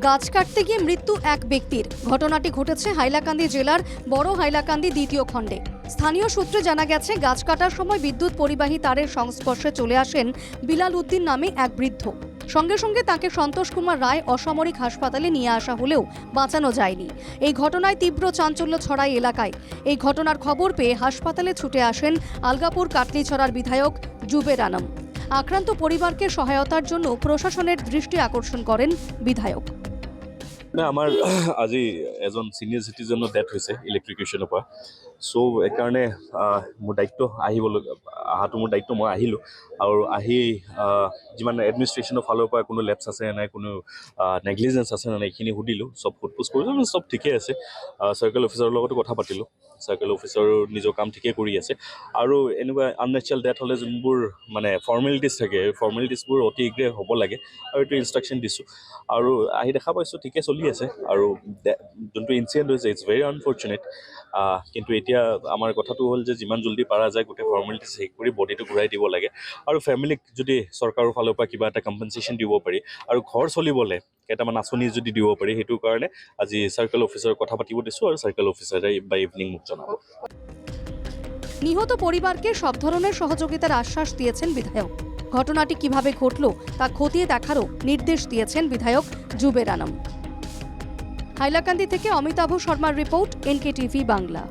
গাছ কাটতে গিয়ে মৃত্যু এক ব্যক্তির। ঘটনাটি ঘটেছে হাইলাকান্দি জেলার বড় হাইলাকান্দি দ্বিতীয় খণ্ডে। স্থানীয় সূত্রে জানা গেছে, গাছ কাটার সময় বিদ্যুৎ পরিবাহী তারের সংস্পর্শে চলে আসেন বিলাল উদ্দিন নামে এক বৃদ্ধ। সঙ্গে সঙ্গে তাকে সন্তোষ কুমার রায় অসামরিক হাসপাতালে নিয়ে আসা হলেও বাঁচানো যায়নি। এই ঘটনায় তীব্র চাঞ্চল্য ছড়ায় এলাকায়। এই ঘটনার খবর পেয়ে হাসপাতালে ছুটে আসেন আলগাপুর কাটলিছড়ার বিধায়ক জুবের আনম। আক্রান্ত পরিবারকে সহায়তার জন্য প্ৰশাসনের দৃষ্টি আকর্ষণ করেন বিধায়ক। না, আমাৰ আজি এজন সিনিয়ৰ সিটিজেনৰ ডেথ হৈছে ইলেক্ট্ৰিকিউশ্যনৰ পৰা। চ' এইকাৰণে মোৰ দায়িত্ব অহাটো মোৰ দায়িত্ব। মই আহিলোঁ আৰু আহি যিমান এডমিনিষ্ট্ৰেশ্যনৰ ফালৰ পৰা কোনো লেপছ আছে নাই, কোনো নেগলিজেঞ্চ আছে নাই, এইখিনি সুধিলোঁ। চব সোধপোছ কৰিলোঁ, চব ঠিকেই আছে। চাৰ্কেল অফিচাৰৰ লগতো কথা পাতিলোঁ। চাৰ্কেল অফিচাৰো নিজৰ কাম ঠিকেই কৰি আছে। আৰু এনেকুৱা আননেচাৰেল ডেথ হ'লে যোনবোৰ মানে ফৰ্মেলিটিজ থাকে, ফৰ্মেলিটিজবোৰ অতি শীঘ্ৰে হ'ব লাগে আৰু এইটো ইনষ্ট্ৰাকশ্যন দিছোঁ। আৰু আহি দেখা পাইছোঁ ঠিকে চলি আছে। আৰু যোনটো ইনচিডেণ্ট হৈছে ইটছ ভেৰি আনফৰ্চুনেট। কিন্তু এতিয়া আমাৰ কথাটো হ'ল যে যিমান জল্দি পাৰা যায় গোটেই ফৰ্মেলিটিজ শেষ কৰি বডিটো ঘূৰাই দিব লাগে। আৰু ফেমিলিক যদি চৰকাৰৰ ফালৰ পৰা কিবা এটা কম্পেনচেশ্যন দিব পাৰি আৰু ঘৰ চলিবলৈ কেইটামান আঁচনি যদি দিব পাৰি, সেইটো কাৰণে আজি চাৰ্কেল অফিচাৰৰ কথা পাতিব দিছোঁ আৰু চাৰ্কেল অফিচাৰে বাই ইভিনিং মোক জনাব। নিহত পরিবারকে সব ধরনের সহযোগিতার আশ্বাস দিয়েছেন বিধায়ক। ঘটনাটি কিভাবে ঘটলো তা খতিয়ে দেখারও নির্দেশ দিয়েছেন বিধায়ক জুবের আনম। হাইলাকান্দি থেকে অমিতাভ শর্মার রিপোর্ট, NKTV বাংলা।